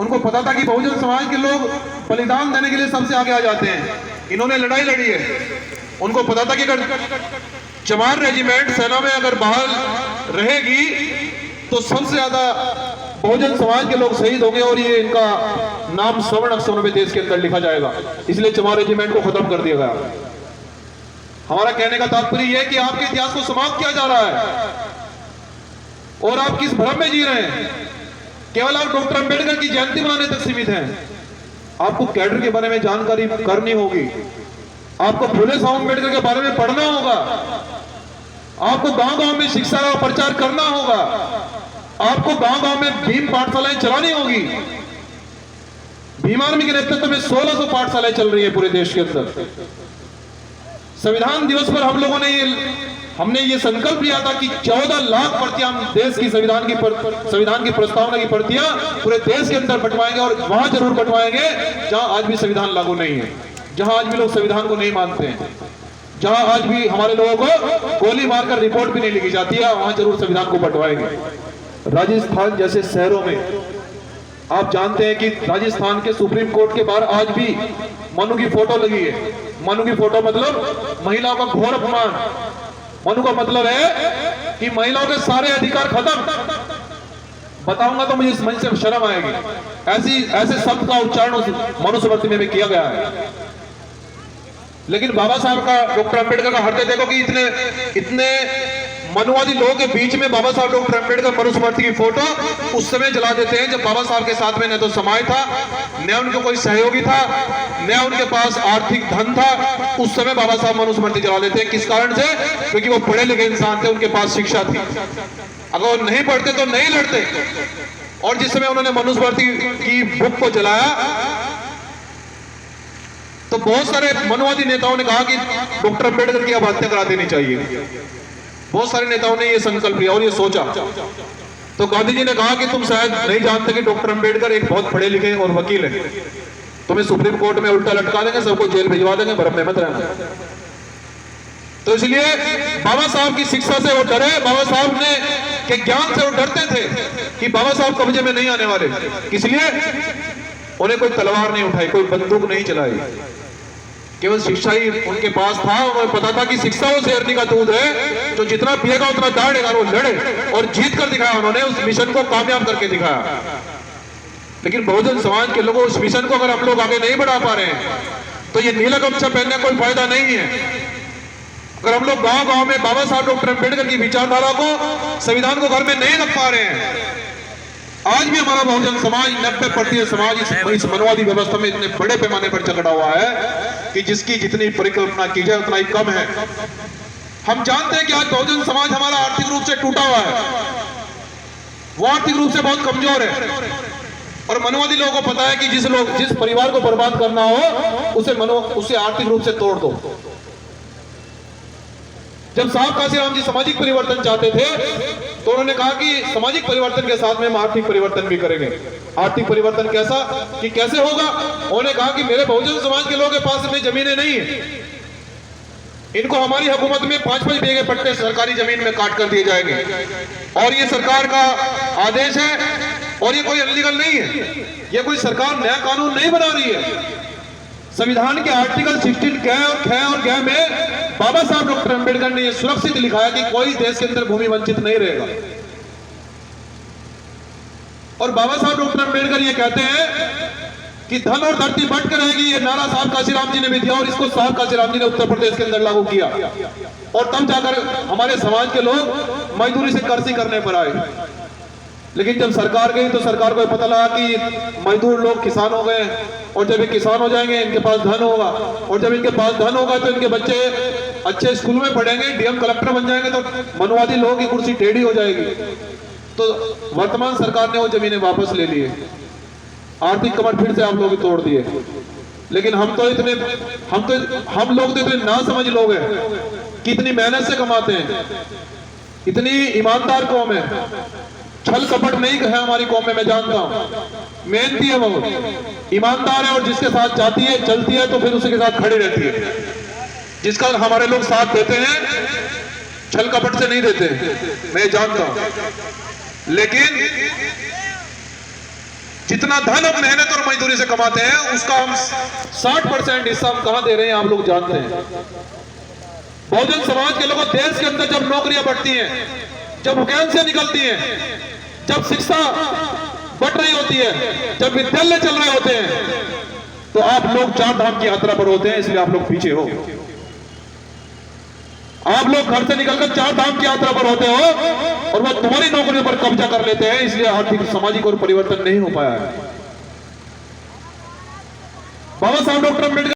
उनको पता था कि बहुजन समाज के लोग बलिदान देने के लिए सबसे आगे आ जाते हैं। इन्होंने लड़ाई लड़ी है। उनको पता था कि अगर चमार रेजिमेंट सेना में अगर बहाल रहेगी तो सबसे ज्यादा बहुजन समाज के लोग शहीद होंगे और ये इनका नाम स्वर्ण अक्षरों में देश के अंदर लिखा जाएगा। इसलिए चमार रेजिमेंट को खत्म कर दिया गया। हमारा कहने का तात्पर्य यह है कि आपके इतिहास को समाप्त किया जा रहा है और आप किस भ्रम में जी रहे हैं। केवल आप डॉक्टर अंबेडकर की जयंती मनाने तक सीमित हैं। आपको कैडर के बारे में जानकारी करनी होगी। आपको फुले साहब अंबेडकर के बारे में पढ़ना होगा। आपको गांव-गांव में शिक्षा का प्रचार करना होगा। आपको गांव-गांव में भीम पाठशालाएं चलानी होगी। भीम आर्मी के नेतृत्व में 1600 पाठशालाएं चल रही है पूरे देश के अंदर। संविधान दिवस पर हम लोगों ने हमने ये संकल्प लिया था कि 14 लाख प्रतियां हम देश की संविधान की प्रस्तावना की प्रतियां पूरे देश के अंदर बंटवाएंगे और वहां जरूर बंटवाएंगे जहां आज भी संविधान लागू नहीं है, जहां आज भी लोग संविधान को नहीं मानते हैं, जहां आज भी हमारे लोगों को गोली मारकर रिपोर्ट भी नहीं लिखी जाती है, वहां जरूर संविधान को बंटवाएंगे। राजस्थान जैसे शहरों में आप जानते हैं कि राजस्थान के सुप्रीम कोर्ट के बाहर आज भी मनु की फोटो लगी है। मनु की फोटो मतलब महिलाओं का घोर अपमान। मनु का मतलब है कि महिलाओं के सारे अधिकार खत्म। बताऊंगा तो मुझे इस मंच से शर्म आएगी। ऐसे शब्द का उच्चारण मनुस्मृति में किया गया है। लेकिन बाबा साहब का, डॉक्टर अंबेडकर का हृदय देखो कि इतने मनुवादी लोगों के बीच में बाबा साहब डॉक्टर अंबेडकर मनुस्मृति की फोटो उस समय जला देते हैं जब बाबा साहब के साथ में न तो समाज था, न उनका कोई सहयोगी था, न उनके पास आर्थिक धन था। उस समय बाबा साहब मनुस्मृति जला देते हैं। किस कारण से? क्योंकि वो पढ़े लिखे इंसान थे, उनके पास शिक्षा थी। अगर वो नहीं पढ़ते तो नहीं लड़ते। और जिस समय उन्होंने मनुस्मृति की बुक को जलाया तो बहुत सारे मनुवादी नेताओं ने कहा कि डॉक्टर अंबेडकर की अब हत्या करा देनी चाहिए। बहुत सारे नेताओं ने यह संकल्प लिया और ये सोचा। तो गांधी जी ने कहा कि तुम शायद नहीं जानते कि डॉक्टर अंबेडकर एक बहुत पढ़े लिखे और वकील है। तुम्हें सुप्रीम कोर्ट में उल्टा लटका देंगे, सबको जेल भिजवा देंगे, भरम में मत रहना। तो इसलिए बाबा साहब की शिक्षा से वो डरे। बाबा साहब ने के ज्ञान से वो डरते थे कि बाबा साहब कब्जे में नहीं आने वाले। इसलिए उन्हें कोई तलवार नहीं उठाई, कोई बंदूक नहीं चलाई। केवल शिक्षा ही उनके पास था। उन्हें पता था कि शिक्षा वो शेरनी का दूध है, जो जितना पिएगा उतना दौड़ेगा। वो लड़े और जीत कर दिखाया। उन्होंने उस मिशन को कामयाब करके दिखाया। लेकिन बहुजन समाज के लोगों उस मिशन को अगर हम लोग आगे नहीं बढ़ा पा रहे हैं तो ये नीला गमछा पहनने कोई फायदा नहीं है। अगर हम लोग गांव-गांव में बाबा साहब डॉक्टर अंबेडकर की विचारधारा को, संविधान को घर में नहीं रख पा रहे हैं। आज भी हमारा बहुजन समाज 90% समाज इस मनुवादी व्यवस्था में इतने बड़े पैमाने पर जकड़ा हुआ है कि जिसकी जितनी परिकल्पना की जाए उतना ही कम है। हम जानते हैं कि आज बहुजन समाज हमारा आर्थिक रूप से टूटा हुआ है। वो आर्थिक रूप से बहुत कमजोर है। और मनुवादी लोगों को पता है कि जिस परिवार को बर्बाद करना हो उसे आर्थिक रूप से तोड़ दो। जब साहब काशीराम जी सामाजिक परिवर्तन चाहते थे तो उन्होंने कहा कि सामाजिक परिवर्तन के साथ में हम आर्थिक परिवर्तन भी करेंगे। आर्थिक परिवर्तन कैसे होगा? उन्होंने कहा कि मेरे बहुजन समाज के लोगों के पास में जमीनें नहीं है, इनको हमारी हुकूमत में 5-5 बीघे पट्टे सरकारी जमीन में काट कर दिए जाएंगे। और ये सरकार का आदेश है और ये कोई अनलीगल नहीं है। ये कोई सरकार नया कानून नहीं बना रही है। संविधान के आर्टिकल 16 ख और ग में बाबा साहब डॉक्टर अंबेडकर ने यह सुरक्षित लिखा है कि कोई देश के अंदर भूमि वंचित नहीं रहेगा। और बाबा साहब डॉक्टर अंबेडकर ये कहते हैं कि धन और धरती बंट कर रहेगी। ये नारा साहब काशीराम जी ने भी दिया और इसको साहब काशीराम जी ने उत्तर प्रदेश के अंदर लागू किया। और तब जाकर हमारे समाज के लोग मजदूरी से कर्जी करने पर आए। लेकिन जब सरकार गई तो सरकार को पता लगा कि मजदूर लोग किसान हो गए और जब ये किसान हो जाएंगे इनके पास धन होगा और जब इनके पास धन होगा तो इनके बच्चे अच्छे स्कूल में पढ़ेंगे, डीएम कलेक्टर बन जाएंगे तो मनुवादी लोगों की कुर्सी टेढ़ी हो जाएगी। तो वर्तमान सरकार ने वो जमीनें वापस ले लिए। आर्थिक कमर फिर से आप लोग तोड़ दिए। लेकिन हम लोग तो इतने ना समझ लोग हैं कि इतनी मेहनत से कमाते हैं, इतनी ईमानदार कौम है। छल कपट नहीं है हमारी कौम में, मैं जानता हूं। मेहनती है, वो ईमानदार है और जिसके साथ जाती है चलती है तो फिर उसके साथ खड़ी रहती है। जिसका हमारे लोग साथ देते हैं, छल कपट से नहीं देते, मैं जानता हूं। लेकिन जितना धन हम मेहनत और मजदूरी से कमाते हैं उसका हम 60% हिस्सा हम कहां दे रहे हैं आप लोग जानते हैं। बहुजन समाज के लोगों, देश के अंदर जब नौकरियां बढ़ती हैं, जब वैकेंसियां निकलती हैं, जब शिक्षा बढ़ रही होती है, जब विद्यालय चल रहे होते हैं, तो आप लोग 4 धाम की यात्रा पर होते हैं, इसलिए आप लोग पीछे हो। आप लोग घर से निकलकर 4 धाम की यात्रा पर होते हो और वो तुम्हारी नौकरियों पर कब्जा कर लेते हैं, इसलिए आर्थिक सामाजिक और परिवर्तन नहीं हो पाया है। बाबा साहब डॉक्टर अम्बेडकर